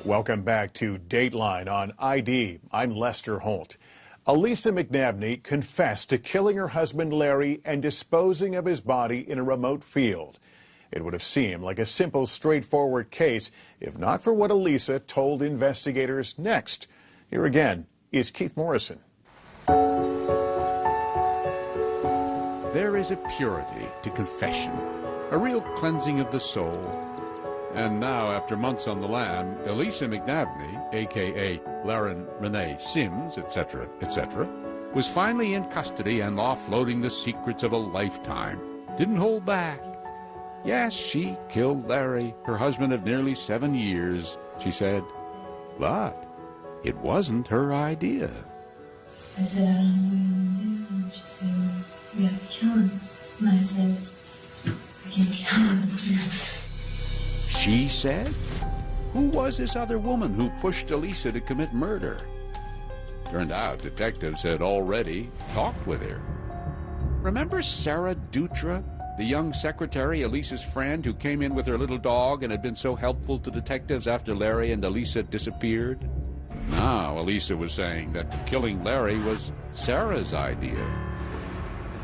Welcome back to Dateline on ID. I'm Lester Holt. Elisa McNabney confessed to killing her husband Larry and disposing of his body in a remote field. It would have seemed like a simple, straightforward case if not for what Elisa told investigators next. Here again is Keith Morrison. There is a purity to confession, a real cleansing of the soul. And now, after months on the lam, Elisa McNabney, a.k.a. Lauren Renee Sims, etc., was finally in custody and offloading the secrets of a lifetime. Didn't hold back. Yes, she killed Larry, her husband of nearly 7 years, she said. But it wasn't her idea. I said, I don't know what you're going to do. She said, you have to kill him. And I said, I can't kill him. She said? Who was this other woman who pushed Elisa to commit murder? Turned out detectives had already talked with her. Remember Sarah Dutra, the young secretary, Elisa's friend, who came in with her little dog and had been so helpful to detectives after Larry and Elisa disappeared? Now Elisa was saying that killing Larry was Sarah's idea.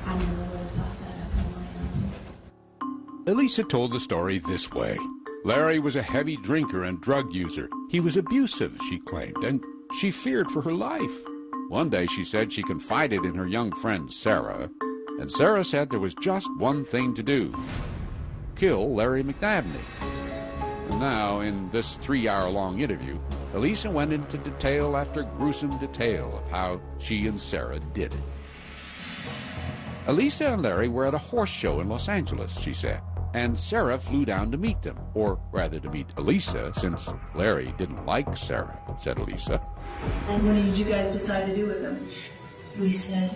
I never would have thought that up on my own. Elisa told the story this way. Larry was a heavy drinker and drug user. He was abusive, she claimed, and she feared for her life. One day she said she confided in her young friend Sarah, and Sarah said there was just one thing to do: kill Larry McNabney. And now, in this 3-hour-long interview, Elisa went into detail after gruesome detail of how she and Sarah did it. Elisa and Larry were at a horse show in Los Angeles, she said, and Sarah flew down to meet them, or rather to meet Elisa, since Larry didn't like Sarah, said Elisa. And what did you guys decide to do with him? We said,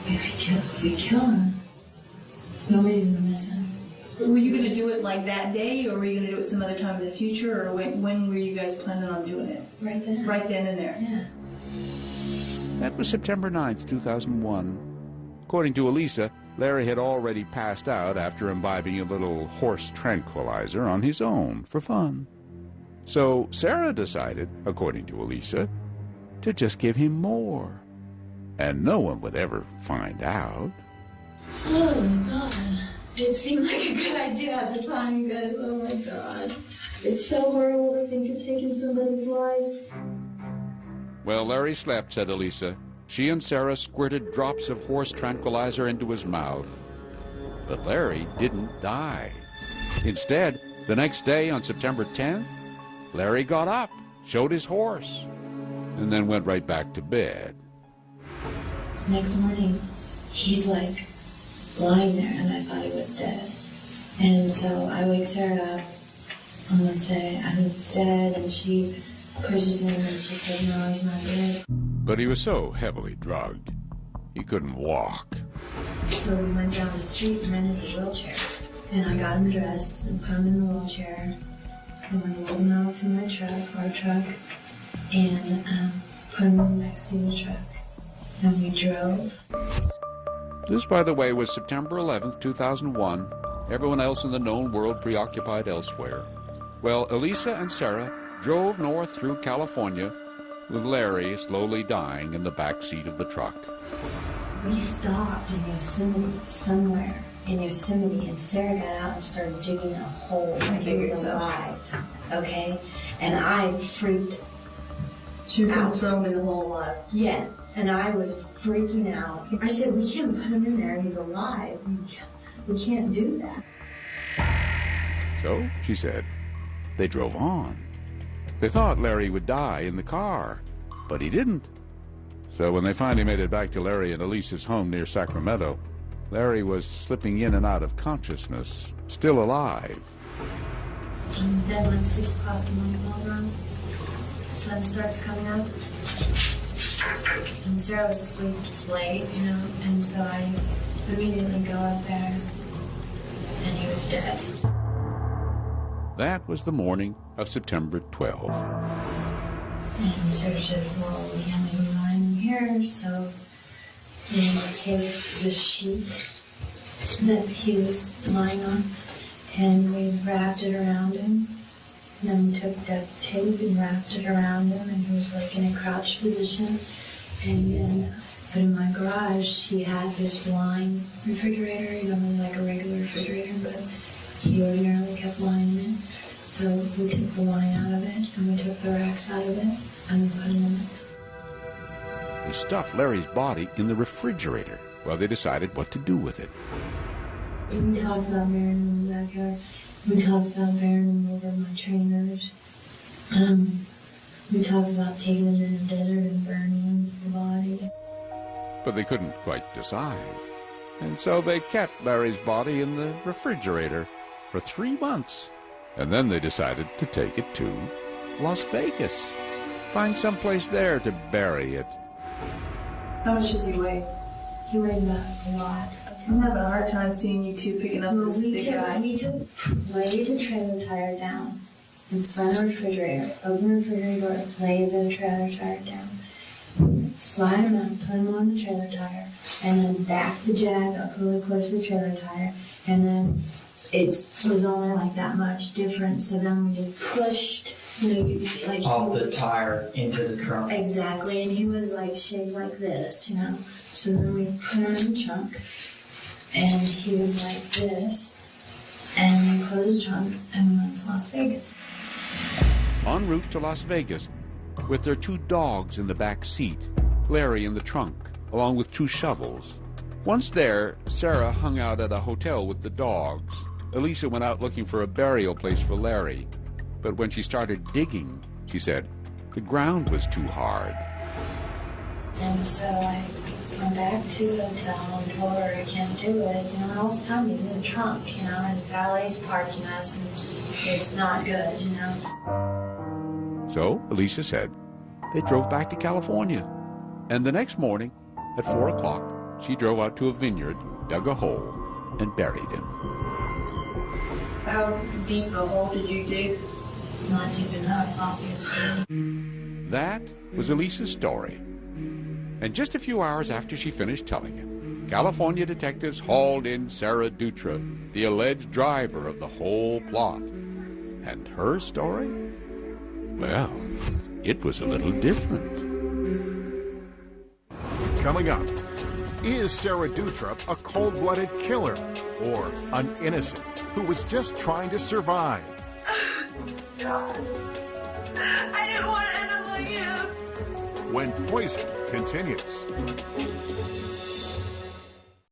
if we kill him, nobody's going to miss him. Were you going to do it like that day, or were you going to do it some other time in the future, or when were you guys planning on doing it? Right then. Right then and there? Yeah. That was September 9th, 2001. According to Elisa, Larry had already passed out after imbibing a little horse tranquilizer on his own for fun. So Sarah decided, according to Elisa, to just give him more. And no one would ever find out. Oh my God. It seemed like a good idea at the time, you guys. Oh my God. It's so horrible to think of taking somebody's life. Well, Larry slept, said Elisa. She and Sarah squirted drops of horse tranquilizer into his mouth. But Larry didn't die. Instead, the next day on September 10th, Larry got up, showed his horse, and then went right back to bed. Next morning, he's like lying there, and I thought he was dead. And so I wake Sarah up and I say, I think he's dead, and she pushes him and she said, no, he's not dead. But he was so heavily drugged, he couldn't walk. So we went down the street and rented a wheelchair. And I got him dressed and put him in the wheelchair. And we rolled him out to my truck, our truck, and put him in the backseat of the truck. And we drove. This, by the way, was September 11th, 2001. Everyone else in the known world preoccupied elsewhere. Well, Elisa and Sarah drove north through California, with Larry slowly dying in the back seat of the truck. We stopped in Yosemite, somewhere in Yosemite, and Sarah got out and started digging a hole and he was alive, okay? And I freaked She was going out. to throw him in the hole alive. Yeah, and I was freaking out. I said, we can't put him in there, he's alive. We can't do that. So, she said, they drove on. They thought Larry would die in the car, but he didn't. So when they finally made it back to Larry and Elisa's home near Sacramento, Larry was slipping in and out of consciousness, still alive. And then like 6 o'clock in the morning rolls around, the sun starts coming up, and Sarah sleeps late, you know, and so I immediately go up there, and he was dead. That was the morning of September 12th. And Sarah said, well, we can't leave him lying here, so we take the sheet that he was lying on, and we wrapped it around him, Then we took duct tape and wrapped it around him, and he was like in a crouched position. And then, but in my garage, he had this blind refrigerator, you know, like a regular refrigerator, but he ordinarily kept wine in it. So we took the wine out of it, and we took the racks out of it, and we put them in it. They stuffed Larry's body in the refrigerator while they decided what to do with it. We talked about burying him in the backyard. We talked about burying him over my trainers. We talked about taking him in the desert and burning the body. But they couldn't quite decide. And so they kept Larry's body in the refrigerator for 3 months. And then they decided to take it to Las Vegas. Find someplace there to bury it. How much does he weigh? He weighed about a lot. I'm having a hard time seeing you two picking up this We big guy. laid the trailer tire down in front of the refrigerator, open the refrigerator door, lay the trailer tire down, slide him out, put him on the trailer tire, and then back the jag up really close to the trailer tire, and then it was only like that much difference, so then we just pushed, you know, like off the tire into the trunk. exactly, and he was like shaped like this, you know, so then we put him in the trunk, and he was like this, and we closed the trunk, and we went to Las Vegas. En route to Las Vegas, with their 2 dogs in the back seat, Larry in the trunk, along with 2 shovels. Once there, Sarah hung out at a hotel with the dogs. Elisa went out looking for a burial place for Larry. But when she started digging, she said, the ground was too hard. And so I went back to the hotel and told her I can't do it, you know, and all this time he's in the trunk, you know, and the valet's parking us, and it's not good, you know. So Elisa said they drove back to California. And the next morning, at 4 o'clock, she drove out to a vineyard, dug a hole, and buried him. How deep a hole did you dig? Not deep enough, obviously. That was Elisa's story. And just a few hours after she finished telling it, California detectives hauled in Sarah Dutra, the alleged driver of the whole plot. And her story? Well, it was a little different. Coming up, is Sarah Dutra a cold-blooded killer or an innocent who was just trying to survive? God, I didn't want to end up like him. When Poison continues.